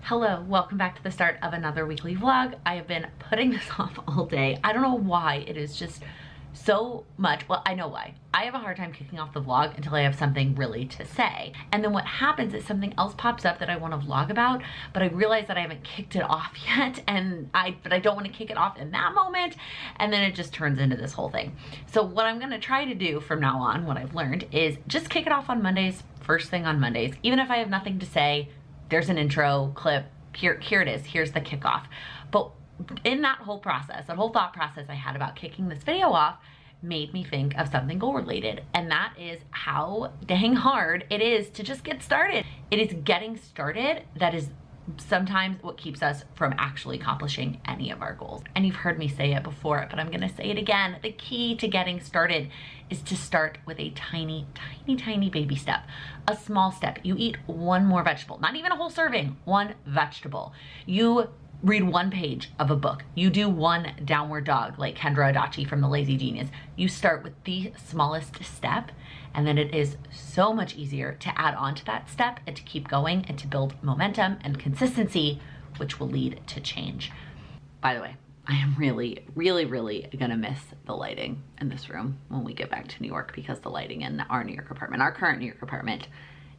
Hello, welcome back to the start of another weekly vlog. I have been putting this off all day. I don't know why. It is just so much. Well, I know why. I have a hard time kicking off the vlog until I have something really to say. And then what happens is something else pops up that I want to vlog about, but I realize that I haven't kicked it off yet, but I don't want to kick it off in that moment, and then it just turns into this whole thing. So what I'm going to try to do from now on, what I've learned, is just kick it off on Mondays, first thing on Mondays. Even if I have nothing to say, there's an intro clip, here it is, here's the kickoff. But in that whole process, that whole thought process I had about kicking this video off made me think of something goal related, and that is how dang hard it is to just get started. It is getting started that is sometimes what keeps us from actually accomplishing any of our goals. And you've heard me say it before, but I'm gonna say it again. The key to getting started is to start with a tiny baby step, a small step. You eat one more vegetable, not even a whole serving, one vegetable. You read one page of a book. You do one downward dog like Kendra Adachi from The Lazy Genius. You start with the smallest step, and then it is so much easier to add on to that step and to keep going and to build momentum and consistency, which will lead to change. By the way, I am really gonna miss the lighting in this room when we get back to New York, because the lighting in our New York apartment, our current New York apartment,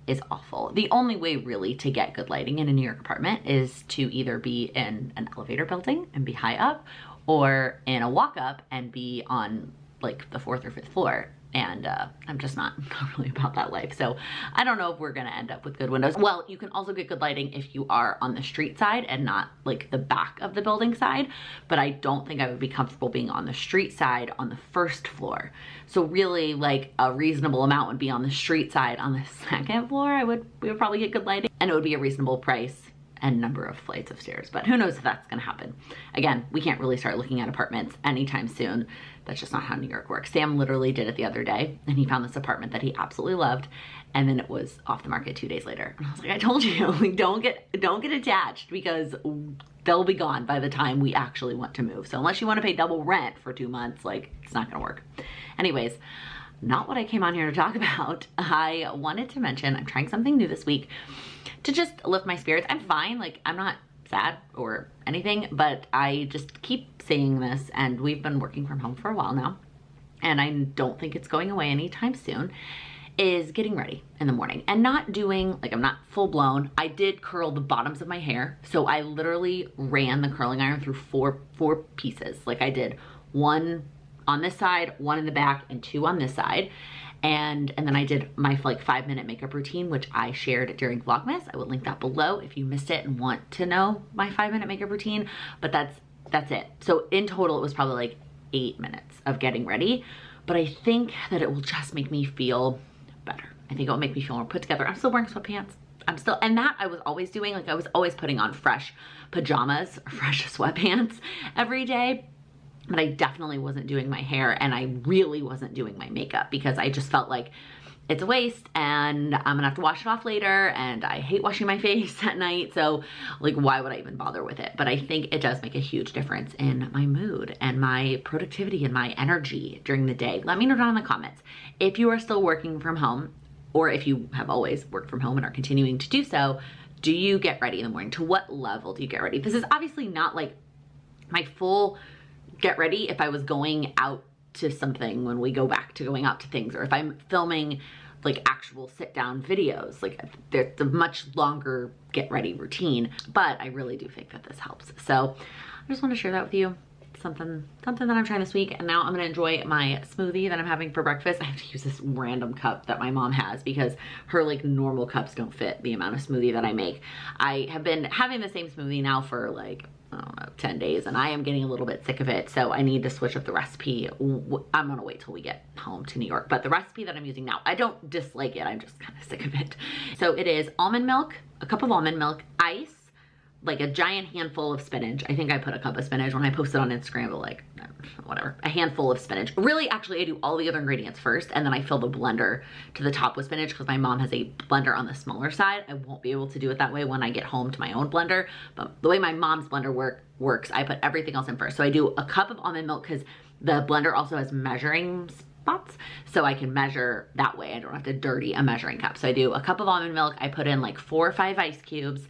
is awful. The only way really to get good lighting in a New York apartment is to either be in an elevator building and be high up, or in a walk up and be on like the 4th or 5th floor. And I'm just not really about that life. So I don't know if we're gonna end up with good windows. Well, you can also get good lighting if you are on the street side and not like the back of the building side, but I don't think I would be comfortable being on the street side on the 1st floor. So really, like, a reasonable amount would be on the street side. On the 2nd floor, we would probably get good lighting, and it would be a reasonable price and number of flights of stairs, but who knows if that's gonna happen. Again, we can't really start looking at apartments anytime soon. That's just not how New York works. Sam literally did it the other day, and he found this apartment that he absolutely loved, and then it was off the market 2 days later. And I was like, I told you, like, don't get attached, because they'll be gone by the time we actually want to move. So unless you want to pay double rent for 2 months, like, it's not gonna work. Anyways, not what I came on here to talk about. I wanted to mention I'm trying something new this week to just lift my spirits. I'm fine, like, I'm not sad or anything, but I just keep saying this, and we've been working from home for a while now, and I don't think it's going away anytime soon, is getting ready in the morning and not doing, like, I'm not full blown. I did curl the bottoms of my hair, so I literally ran the curling iron through four pieces. Like, I did one on this side, one in the back, and 2 on this side. And then I did my like 5-minute makeup routine, which I shared during Vlogmas. I will link that below if you missed it and want to know my 5-minute makeup routine, but that's it. So in total, it was probably like 8 minutes of getting ready, but I think that it will just make me feel better. I think it will make me feel more put together. I'm still wearing sweatpants. And that I was always doing, like, I was always putting on fresh pajamas or fresh sweatpants every day. But I definitely wasn't doing my hair, and I really wasn't doing my makeup, because I just felt like it's a waste and I'm gonna have to wash it off later, and I hate washing my face at night, so like, why would I even bother with it? But I think it does make a huge difference in my mood and my productivity and my energy during the day. Let me know down in the comments if you are still working from home, or if you have always worked from home and are continuing to do so. Do you get ready in the morning? To what level do you get ready? This is obviously not like my full get ready if I was going out to something, when we go back to going out to things, or if I'm filming like actual sit down videos, like there's a much longer get ready routine, but I really do think that this helps. So I just want to share that with you. Something that I'm trying this week. And now I'm gonna enjoy my smoothie that I'm having for breakfast. I have to use this random cup that my mom has, because her like normal cups don't fit the amount of smoothie that I make. I have been having the same smoothie now for like, I don't know, 10 days, and I am getting a little bit sick of it, so I need to switch up the recipe. I'm gonna wait till we get home to New York, but the recipe that I'm using now, I don't dislike it, I'm just kind of sick of it. So it is almond milk, a cup of almond milk, ice, like a giant handful of spinach. I think I put a cup of spinach when I posted on Instagram, but like, whatever, a handful of spinach. Really, actually, I do all the other ingredients first, and then I fill the blender to the top with spinach, because my mom has a blender on the smaller side. I won't be able to do it that way when I get home to my own blender, but the way my mom's blender works, I put everything else in first. So I do a cup of almond milk, because the blender also has measuring spots, so I can measure that way. I don't have to dirty a measuring cup. So I do a cup of almond milk. I put in like 4 or 5 ice cubes.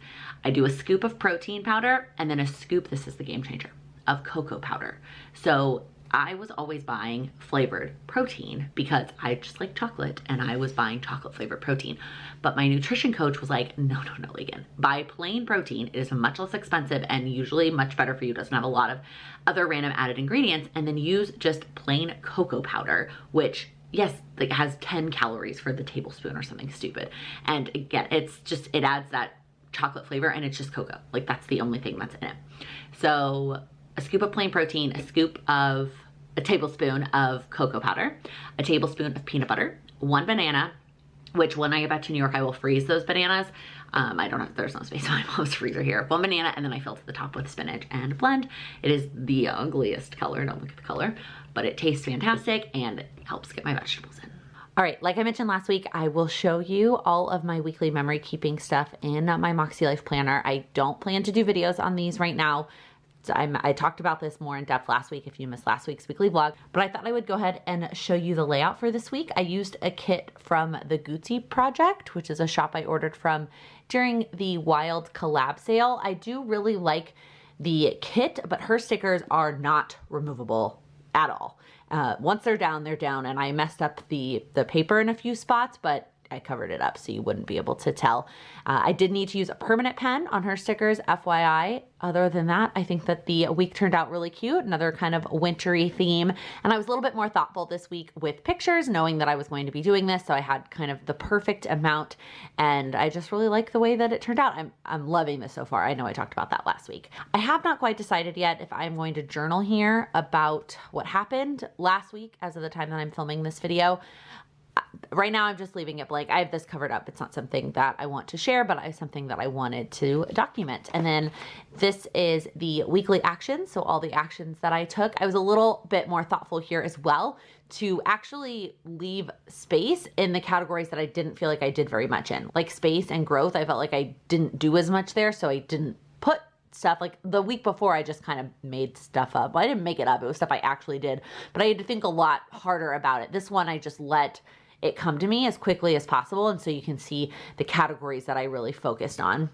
I do a scoop of protein powder and then a scoop, this is the game changer, of cocoa powder. So I was always buying flavored protein because I just like chocolate, and I was buying chocolate flavored protein. But my nutrition coach was like, no, Laken, buy plain protein. It is much less expensive and usually much better for you. It doesn't have a lot of other random added ingredients. And then use just plain cocoa powder, which, yes, like has 10 calories for the tablespoon or something stupid. And again, it's just, it adds that chocolate flavor, and it's just cocoa. Like, that's the only thing that's in it. So a scoop of plain protein, a tablespoon of cocoa powder, a tablespoon of peanut butter, 1 banana, which when I get back to New York, I will freeze those bananas. I don't know, there's no space in my mom's freezer here. 1 banana, and then I fill to the top with spinach and blend. It is the ugliest color, don't look at the color, but it tastes fantastic and it helps get my vegetables in. All right, like I mentioned last week, I will show you all of my weekly memory keeping stuff in my Makselife planner. I don't plan to do videos on these right now. I talked about this more in depth last week if you missed last week's weekly vlog, but I thought I would go ahead and show you the layout for this week. I used a kit from the Gucci Project, which is a shop I ordered from during the Wild collab sale. I do really like the kit, but her stickers are not removable at all. Once they're down, and I messed up the paper in a few spots, but I covered it up so you wouldn't be able to tell. I did need to use a permanent pen on her stickers, FYI. Other than that, I think that the week turned out really cute, another kind of wintry theme. And I was a little bit more thoughtful this week with pictures, knowing that I was going to be doing this. So I had kind of the perfect amount, and I just really like the way that it turned out. I'm loving this so far. I know I talked about that last week. I have not quite decided yet if I'm going to journal here about what happened last week as of the time that I'm filming this video. Right now, I'm just leaving it blank. I have this covered up. It's not something that I want to share, but it's something that I wanted to document. And then this is the weekly actions. So all the actions that I took. I was a little bit more thoughtful here as well to actually leave space in the categories that I didn't feel like I did very much in. Like space and growth, I felt like I didn't do as much there, so I didn't put stuff. Like the week before, I just kind of made stuff up. Well, I didn't make it up. It was stuff I actually did, but I had to think a lot harder about it. This one, I just let it come to me as quickly as possible. And so you can see the categories that I really focused on.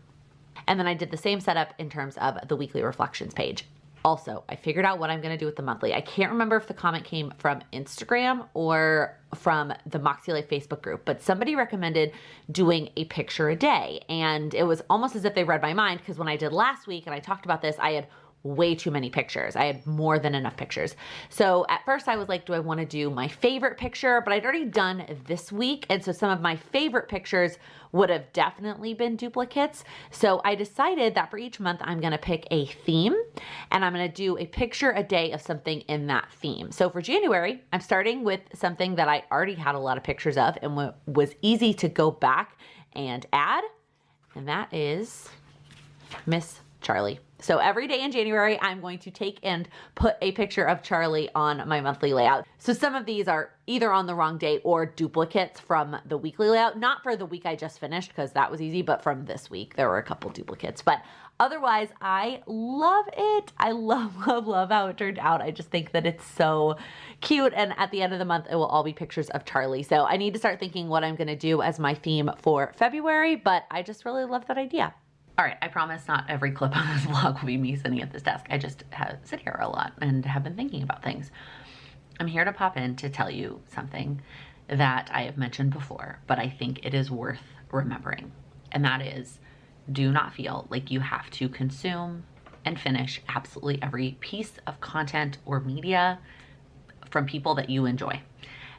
And then I did the same setup in terms of the weekly reflections page. Also, I figured out what I'm gonna do with the monthly. I can't remember if the comment came from Instagram or from the Makselife Facebook group, but somebody recommended doing a picture a day. And it was almost as if they read my mind, because when I did last week and I talked about this, I had way too many pictures. I had more than enough pictures. So at first I was like, do I want to do my favorite picture? But I'd already done this week. And so some of my favorite pictures would have definitely been duplicates. So I decided that for each month, I'm going to pick a theme and I'm going to do a picture a day of something in that theme. So for January, I'm starting with something that I already had a lot of pictures of and was easy to go back and add. And that is Miss Charlie. So every day in January, I'm going to take and put a picture of Charlie on my monthly layout. So some of these are either on the wrong day or duplicates from the weekly layout. Not for the week I just finished, because that was easy, but from this week, there were a couple duplicates. But otherwise, I love it. I love how it turned out. I just think that it's so cute. And at the end of the month, it will all be pictures of Charlie. So I need to start thinking what I'm going to do as my theme for February, but I just really love that idea. All right, I promise not every clip on this vlog will be me sitting at this desk. I just sit here a lot and have been thinking about things. I'm here to pop in to tell you something that I have mentioned before, but I think it is worth remembering. And that is, do not feel like you have to consume and finish absolutely every piece of content or media from people that you enjoy.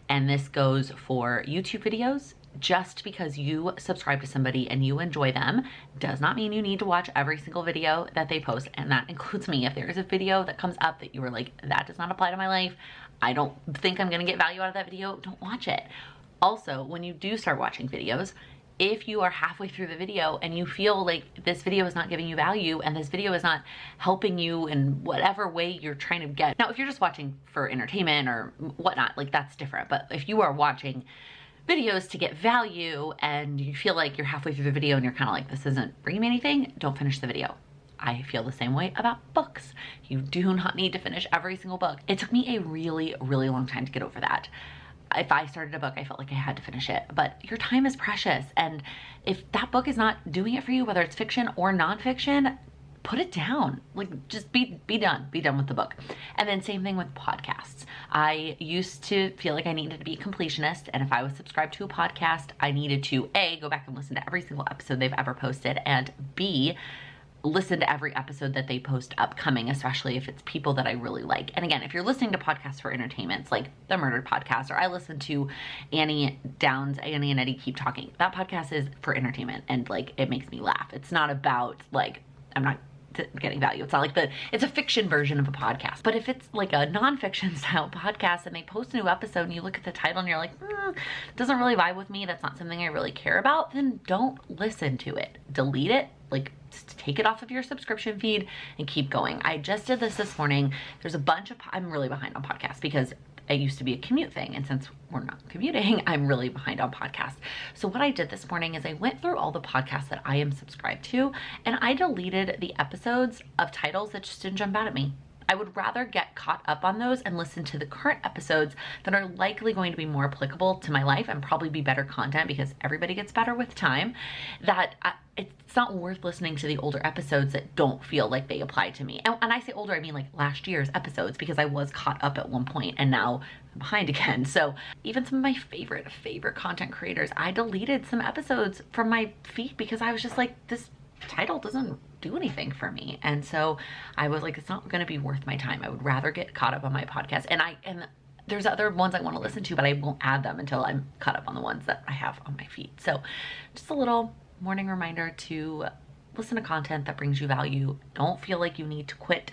And this goes for YouTube videos. Just because you subscribe to somebody and you enjoy them does not mean you need to watch every single video that they post. And that includes me. If there is a video that comes up that you were like, that does not apply to my life, I don't think I'm gonna get value out of that video, don't watch it. Also, when you do start watching videos, if you are halfway through the video and you feel like this video is not giving you value and this video is not helping you in whatever way you're trying to get. Now, if you're just watching for entertainment or whatnot, like that's different. But if you are watching videos to get value and you feel like you're halfway through the video and you're kind of like, this isn't bringing me anything, don't finish the video. I feel the same way about books. You do not need to finish every single book. It took me a really, really long time to get over that. if I started a book, I felt like I had to finish it. But your time is precious. And if that book is not doing it for you, whether it's fiction or nonfiction, put it down. Like, just be done. Be done with the book. And then same thing with podcasts. I used to feel like I needed to be a completionist. And if I was subscribed to a podcast, I needed to A, go back and listen to every single episode they've ever posted, and B, listen to every episode that they post upcoming, especially if it's people that I really like. And again, if you're listening to podcasts for entertainment, it's like the Murdered Podcast, or I listen to Annie Downs, Annie and Eddie Keep Talking. That podcast is for entertainment, and like, it makes me laugh. It's not about like, I'm not getting value. It's not like it's a fiction version of a podcast. But if it's like a nonfiction style podcast and they post a new episode and you look at the title and you're like, it doesn't really vibe with me, that's not something I really care about, then don't listen to it. Delete it. Like, just take it off of your subscription feed and keep going. I just did this morning. There's a bunch of, I'm really behind on podcasts because it used to be a commute thing. And since we're not commuting, I'm really behind on podcasts. So what I did this morning is I went through all the podcasts that I am subscribed to, and I deleted the episodes of titles that just didn't jump out at me. I would rather get caught up on those and listen to the current episodes that are likely going to be more applicable to my life and probably be better content, because everybody gets better with time, it's not worth listening to the older episodes that don't feel like they apply to me. And I say older, I mean like last year's episodes, because I was caught up at one point and now I'm behind again. So even some of my favorite content creators, I deleted some episodes from my feed because I was just like, this title doesn't do anything for me. And so I was like, it's not going to be worth my time. I would rather get caught up on my podcast. And there's other ones I want to listen to, but I won't add them until I'm caught up on the ones that I have on my feed. So just a little morning reminder to listen to content that brings you value. Don't feel like you need to quit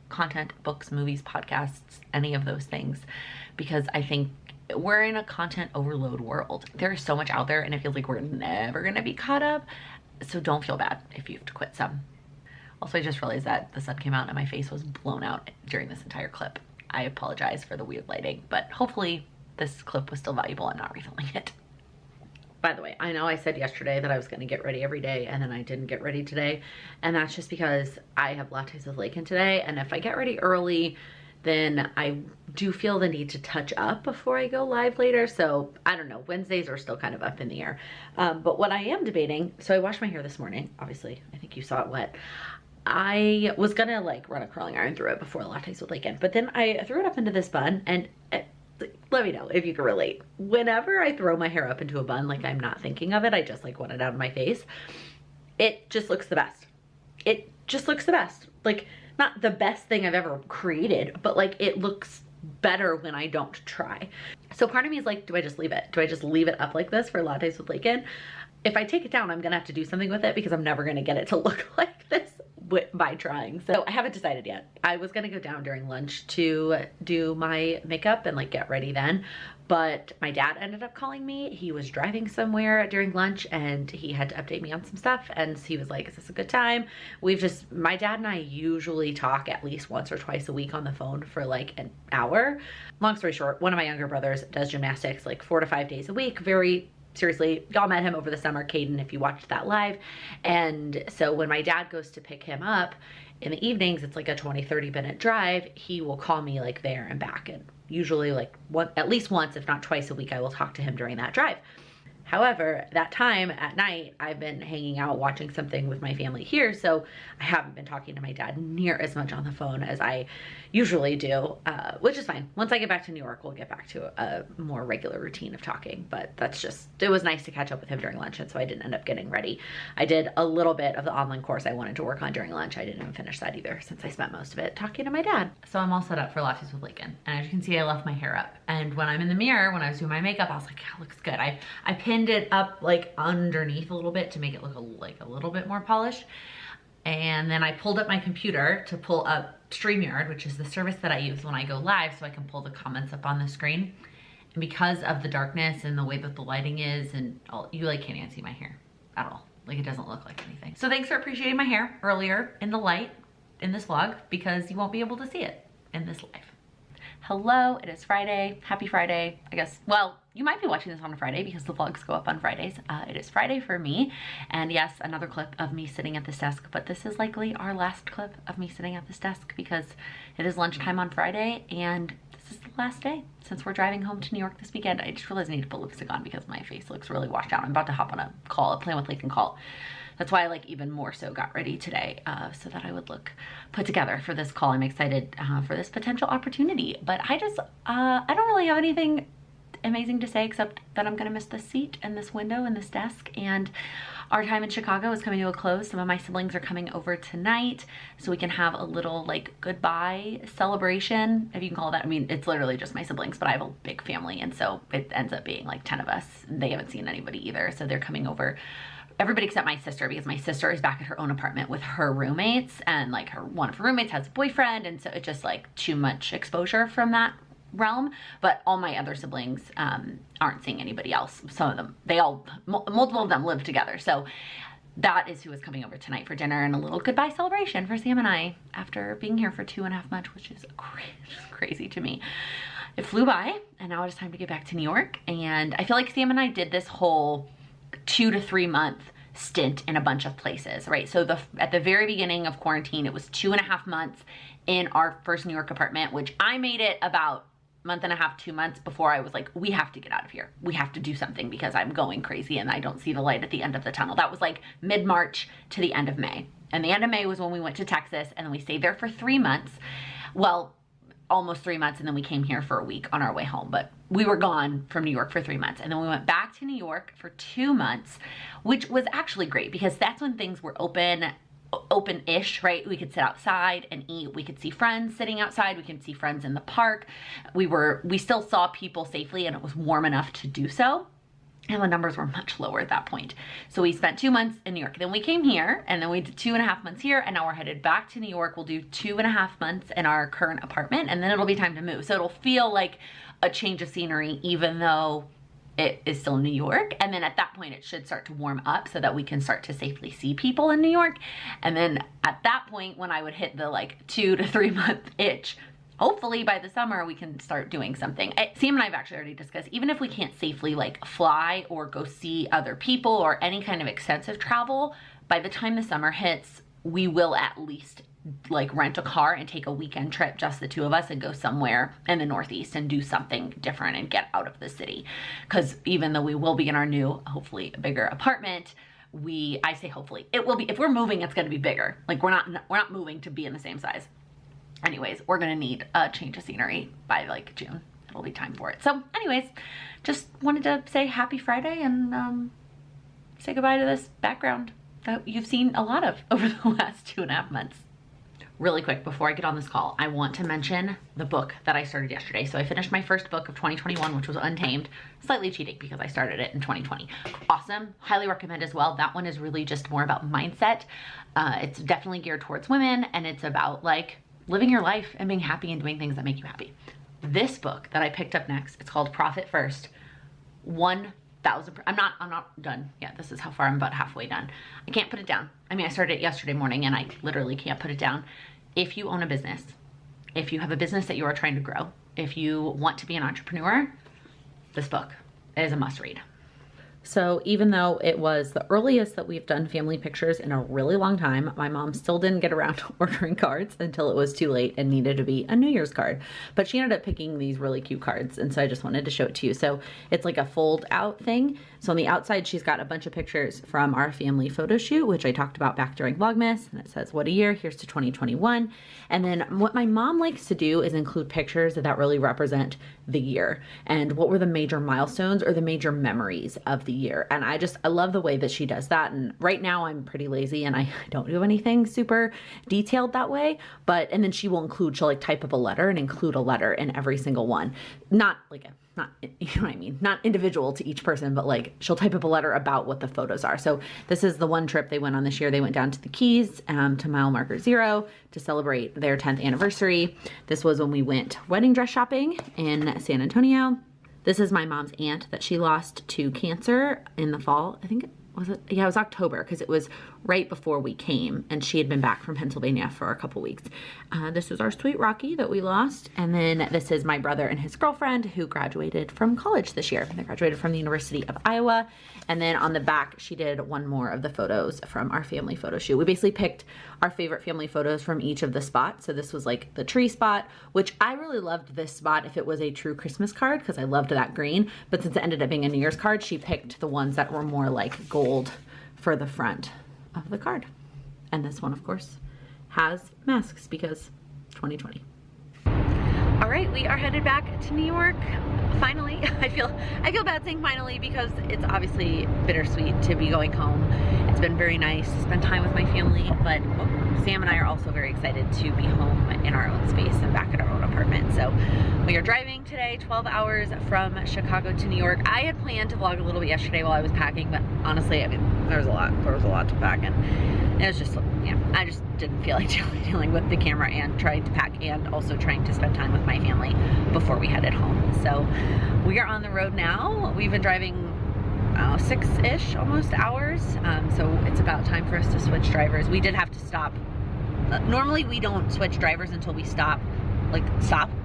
content, books, movies, podcasts, any of those things, because I think we're in a content overload world. There's so much out there and it feels like we're never going to be caught up. So don't feel bad if you have to quit some. Also, I just realized that the sun came out and my face was blown out during this entire clip. I apologize for the weird lighting, but hopefully this clip was still valuable. I'm not refilming it. By the way, I know I said yesterday that I was going to get ready every day and then I didn't get ready today. And that's just because I have lattes with Laken today. And if I get ready early, then I do feel the need to touch up before I go live later. So I don't know, Wednesdays are still kind of up in the air. But what I am debating, so I washed my hair this morning, obviously, I think you saw it wet. I was gonna like run a curling iron through it before lattes with Laken, but then I threw it up into this bun, and let me know if you can relate. Whenever I throw my hair up into a bun, like I'm not thinking of it, I just like want it out of my face, it just looks the best. It just looks the best. Like, not the best thing I've ever created, but like it looks better when I don't try. So part of me is like, do I just leave it? Do I just leave it up like this for lattes with Laken? If I take it down, I'm gonna have to do something with it because I'm never gonna get it to look like this by trying. So I haven't decided yet. I was gonna go down during lunch to do my makeup and like get ready then, but my dad ended up calling me. He was driving somewhere during lunch and he had to update me on some stuff, and he was like, is this a good time? My dad and I usually talk at least once or twice a week on the phone for like an hour. Long story short, one of my younger brothers does gymnastics like 4 to 5 days a week. Seriously, y'all met him over the summer, Caden, if you watched that live. And so when my dad goes to pick him up in the evenings, it's like a 20-30 minute drive. He will call me like there and back, and usually like at least once, if not twice a week, I will talk to him during that drive. However, that time at night, I've been hanging out watching something with my family here, so I haven't been talking to my dad near as much on the phone as I usually do, which is fine. Once I get back to New York, we'll get back to a more regular routine of talking, but it was nice to catch up with him during lunch, and so I didn't end up getting ready. I did a little bit of the online course I wanted to work on during lunch. I didn't even finish that either, since I spent most of it talking to my dad. So I'm all set up for lattes with Laken, and as you can see, I left my hair up, and when I'm in the mirror, when I was doing my makeup, I was like, yeah, it looks good. I pinned it up like underneath a little bit to make it look like a little bit more polished. And then I pulled up my computer to pull up StreamYard, which is the service that I use when I go live so I can pull the comments up on the screen. And because of the darkness and the way that the lighting is and all, you like can't even see my hair at all. Like it doesn't look like anything. So thanks for appreciating my hair earlier in the light in this vlog, because you won't be able to see it in this live. Hello, it is Friday. Happy Friday, I guess. Well, you might be watching this on a Friday because the vlogs go up on Fridays. It is Friday for me. And yes, another clip of me sitting at this desk, but this is likely our last clip of me sitting at this desk because it is lunchtime on Friday and this is the last day since we're driving home to New York this weekend. I just realized I need to put lipstick on because my face looks really washed out. I'm about to hop on a call, a Plan with Laken call. That's why I like even more so got ready today so that I would look put together for this call. I'm excited for this potential opportunity, but I don't really have anything amazing to say except that I'm gonna miss this seat and this window and this desk, and our time in Chicago is coming to a close. Some of my siblings are coming over tonight so we can have a little like goodbye celebration, if you can call it that. I mean, it's literally just my siblings, but I have a big family, and so it ends up being like 10 of us. They haven't seen anybody either, so they're coming over. Everybody except my sister, because my sister is back at her own apartment with her roommates, and like one of her roommates has a boyfriend, and so it's just like too much exposure from that realm. But all my other siblings aren't seeing anybody else. Some of them, multiple of them live together. So that is who is coming over tonight for dinner and a little goodbye celebration for Sam and I after being here for 2.5 months, which is crazy to me. It flew by, and now it's time to get back to New York. And I feel like Sam and I did this whole 2 to 3 month stint in a bunch of places, right? So at the very beginning of quarantine, it was 2.5 months in our first New York apartment, which I made it about 1.5 months, 2 months before I was like, we have to get out of here. We have to do something because I'm going crazy and I don't see the light at the end of the tunnel. That was like mid-March to the end of May. And the end of May was when we went to Texas, and then we stayed there for 3 months. Well, almost 3 months, and then we came here for a week on our way home, but we were gone from New York for 3 months. And then we went back to New York for 2 months, which was actually great because that's when things were open-ish, right? We could sit outside and eat. We could see friends sitting outside. We could see friends in the park. We still saw people safely, and it was warm enough to do so. And the numbers were much lower at that point. So we spent 2 months in New York. Then we came here, and then we did 2.5 months here, and now we're headed back to New York. We'll do 2.5 months in our current apartment, and then it'll be time to move. So it'll feel like a change of scenery, even though it is still New York. And then at that point, it should start to warm up so that we can start to safely see people in New York. And then at that point, when I would hit the like 2 to 3 month itch, hopefully by the summer we can start doing something. Sam and I have actually already discussed, even if we can't safely like fly or go see other people or any kind of extensive travel, by the time the summer hits, we will at least like rent a car and take a weekend trip, just the two of us, and go somewhere in the Northeast and do something different and get out of the city. Because even though we will be in our new, hopefully bigger apartment, I say hopefully, it will be, if we're moving, it's going to be bigger. Like we're not moving to be in the same size. Anyways, we're gonna need a change of scenery by like June. It'll be time for it. So anyways, just wanted to say happy Friday and say goodbye to this background that you've seen a lot of over the last 2.5 months. Really quick, before I get on this call, I want to mention the book that I started yesterday. So I finished my first book of 2021, which was Untamed. Slightly cheating because I started it in 2020. Awesome, highly recommend as well. That one is really just more about mindset. It's definitely geared towards women, and it's about like living your life and being happy and doing things that make you happy. This book that I picked up next, it's called Profit First. 1,000%. I'm not done yet. This is how far I'm about halfway done. I can't put it down. I mean, I started it yesterday morning and I literally can't put it down. If you own a business, if you have a business that you are trying to grow, if you want to be an entrepreneur, this book is a must read. So even though it was the earliest that we've done family pictures in a really long time, my mom still didn't get around to ordering cards until it was too late and needed to be a New Year's card. But she ended up picking these really cute cards, and so I just wanted to show it to you. So it's like a fold out thing. So on the outside, she's got a bunch of pictures from our family photo shoot, which I talked about back during Vlogmas, and it says, what a year, here's to 2021. And then what my mom likes to do is include pictures that really represent the year and what were the major milestones or the major memories of the year. And I love the way that she does that. And right now I'm pretty lazy and I don't do anything super detailed that way, and then she'll like type up a letter and include a letter in every single one. Not you know what I mean? Not individual to each person, but like she'll type up a letter about what the photos are. So this is the one trip they went on this year. They went down to the Keys, to mile marker 0 to celebrate their 10th anniversary. This was when we went wedding dress shopping in San Antonio. This is my mom's aunt that she lost to cancer in the fall. I think it was October, because it was right before we came, and she had been back from Pennsylvania for a couple weeks. This is our sweet Rocky that we lost, and then this is my brother and his girlfriend who graduated from college this year. They graduated from the University of Iowa, and then on the back she did one more of the photos from our family photo shoot. We basically picked our favorite family photos from each of the spots. So this was like the tree spot, which I really loved this spot if it was a true Christmas card because I loved that green, but since it ended up being a New Year's card, she picked the ones that were more like gold for the front of the card. And this one, of course, has masks because 2020. All right, we are headed back to New York. Finally, I feel bad saying finally because it's obviously bittersweet to be going home. It's been very nice to spend time with my family, but Sam and I are also very excited to be home in our own space and back at our own apartment. So we are driving today 12 hours from Chicago to New York. I had planned to vlog a little bit yesterday while I was packing, but honestly, I mean, there was a lot to pack, and it was just, yeah, I just didn't feel like dealing with the camera and trying to pack and also trying to spend time with my family before we headed home. So we are on the road now. We've been driving 6-ish almost hours, so it's about time for us to switch drivers. We did have to stop. Normally we don't switch drivers until we stop,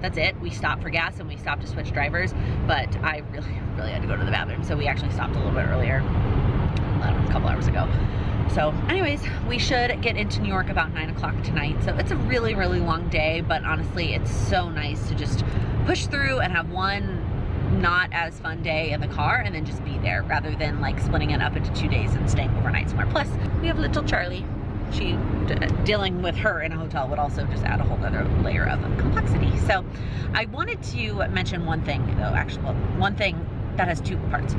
that's it. We stop for gas and we stop to switch drivers, but I really had to go to the bathroom, so we actually stopped a little bit earlier, I don't know, a couple hours ago. So anyways, we should get into New York about 9 o'clock tonight. So it's a really long day, but honestly, it's so nice to just push through and have one not as fun day in the car and then just be there rather than like splitting it up into 2 days and staying overnight somewhere. Plus, we have little Charlie. Dealing with her in a hotel would also just add a whole other layer of complexity. So I wanted to mention one thing though, actually, well, one thing that has two parts.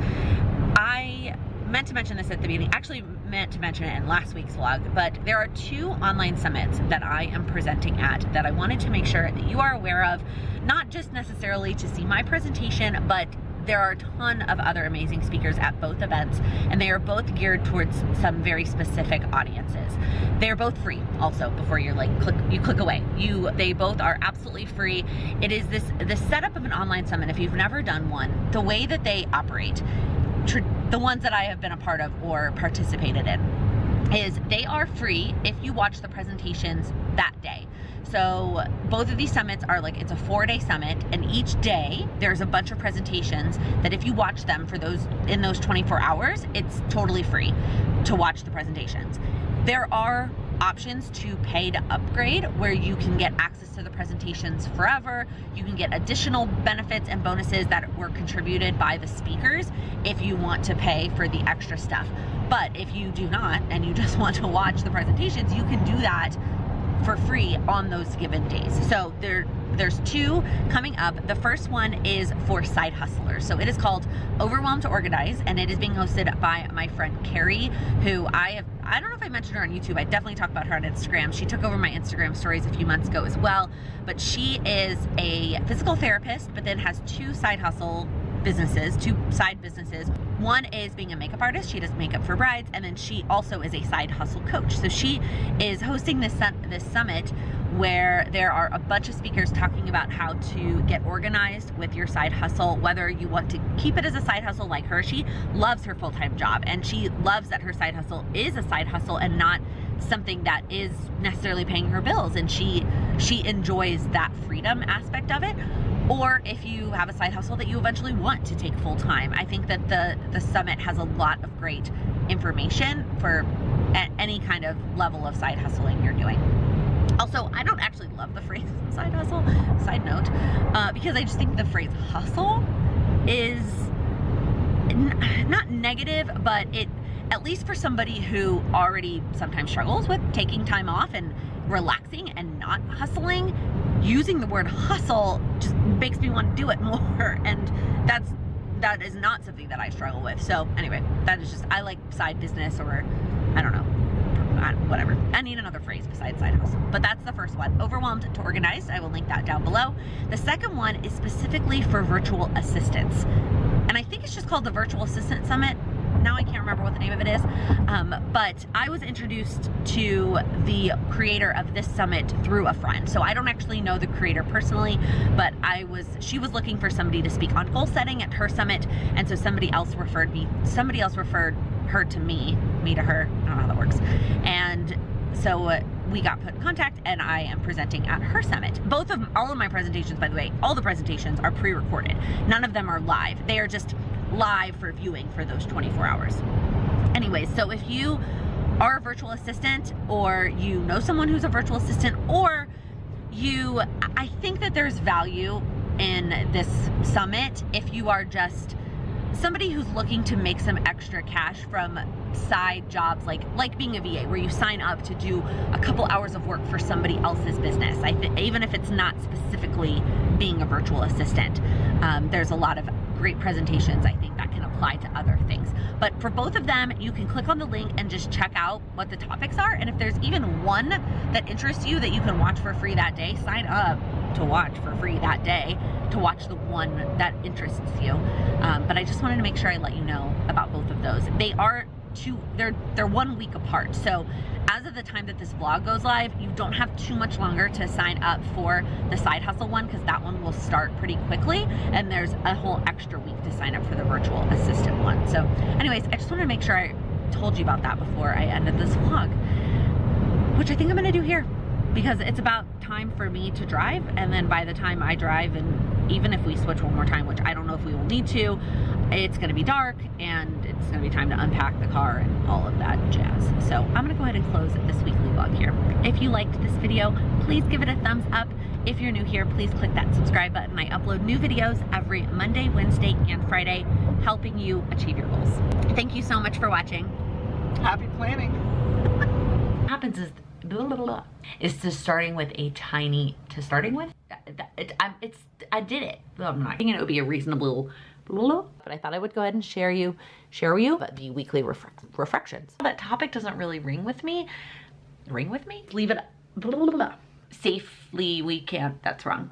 I meant to mention this at the beginning, actually meant to mention it in last week's vlog, but there are 2 online summits that I am presenting at that I wanted to make sure that you are aware of, not just necessarily to see my presentation, but there are a ton of other amazing speakers at both events, and they are both geared towards some very specific audiences. They are both free also, before you're like, click away. They both are absolutely free. It is the setup of an online summit, if you've never done one, the way that they operate, the ones that I have been a part of or participated in, is they are free if you watch the presentations that day. So both of these summits are like, it's a 4-day summit, and each day there's a bunch of presentations that if you watch them for in those 24 hours, it's totally free to watch the presentations. There are options to pay to upgrade where you can get access to the presentations forever. You can get additional benefits and bonuses that were contributed by the speakers if you want to pay for the extra stuff. But if you do not and you just want to watch the presentations, you can do that for free on those given days. So there's 2 coming up. The first one is for side hustlers. So it is called Overwhelmed to Organize, and it is being hosted by my friend Carrie, who I don't know if I mentioned her on YouTube. I definitely talked about her on Instagram. She took over my Instagram stories a few months ago as well, but she is a physical therapist, but then has 2 side businesses. One is being a makeup artist. She does makeup for brides, and then she also is a side hustle coach. So she is hosting this summit where there are a bunch of speakers talking about how to get organized with your side hustle, whether you want to keep it as a side hustle like her. She loves her full-time job, and she loves that her side hustle is a side hustle and not something that is necessarily paying her bills, and she enjoys that freedom aspect of it. Or if you have a side hustle that you eventually want to take full time. I think that the summit has a lot of great information for any kind of level of side hustling you're doing. Also, I don't actually love the phrase side hustle, side note, because I just think the phrase hustle is not negative, but it, at least for somebody who already sometimes struggles with taking time off and relaxing and not hustling, using the word hustle just makes me want to do it more, and that is not something that I struggle with. So anyway, that is just, I like side business, or I don't know, whatever. I need another phrase besides side hustle. But that's the first one, Overwhelmed to Organized. I will link that down below. The second one is specifically for virtual assistants, and I think it's just called the Virtual Assistant Summit. Now I can't remember what the name of it is, but I was introduced to the creator of this summit through a friend. So I don't actually know the creator personally, but she was looking for somebody to speak on goal setting at her summit, and so somebody else referred her to me to her, I don't know how that works. And so we got put in contact, and I am presenting at her summit. All of my presentations, by the way, all the presentations are pre-recorded. None of them are live. They are just live for viewing for those 24 hours. Anyways, so if you are a virtual assistant, or you know someone who's a virtual assistant, or I think that there's value in this summit if you are just somebody who's looking to make some extra cash from side jobs, like being a VA, where you sign up to do a couple hours of work for somebody else's business. Even if it's not specifically being a virtual assistant, there's a lot of great presentations, I think, that can apply to other things. But for both of them, you can click on the link and just check out what the topics are. And if there's even one that interests you that you can watch for free that day, sign up to watch for free that day to watch the one that interests you. But I just wanted to make sure I let you know about both of those. They're 1 week apart. So as of the time that this vlog goes live, you don't have too much longer to sign up for the side hustle one, because that one will start pretty quickly, and there's a whole extra week to sign up for the virtual assistant one. So anyways, I just wanted to make sure I told you about that before I ended this vlog, which I think I'm gonna do here, because it's about time for me to drive. And then by the time I drive, and even if we switch one more time, which I don't know if we will need to, it's gonna be dark, and it's gonna be time to unpack the car and all of that jazz. So I'm gonna go ahead and close this weekly vlog here. If you liked this video, please give it a thumbs up. If you're new here, please click that subscribe button. I upload new videos every Monday, Wednesday, and Friday, helping you achieve your goals. Thank you so much for watching. Happy planning. What happens is just starting with a tiny, I did it. I'm not thinking it would be a reasonable, but I thought I would go ahead and share you the weekly reflections. That topic doesn't really ring with me. Leave it safely. We can't, that's wrong.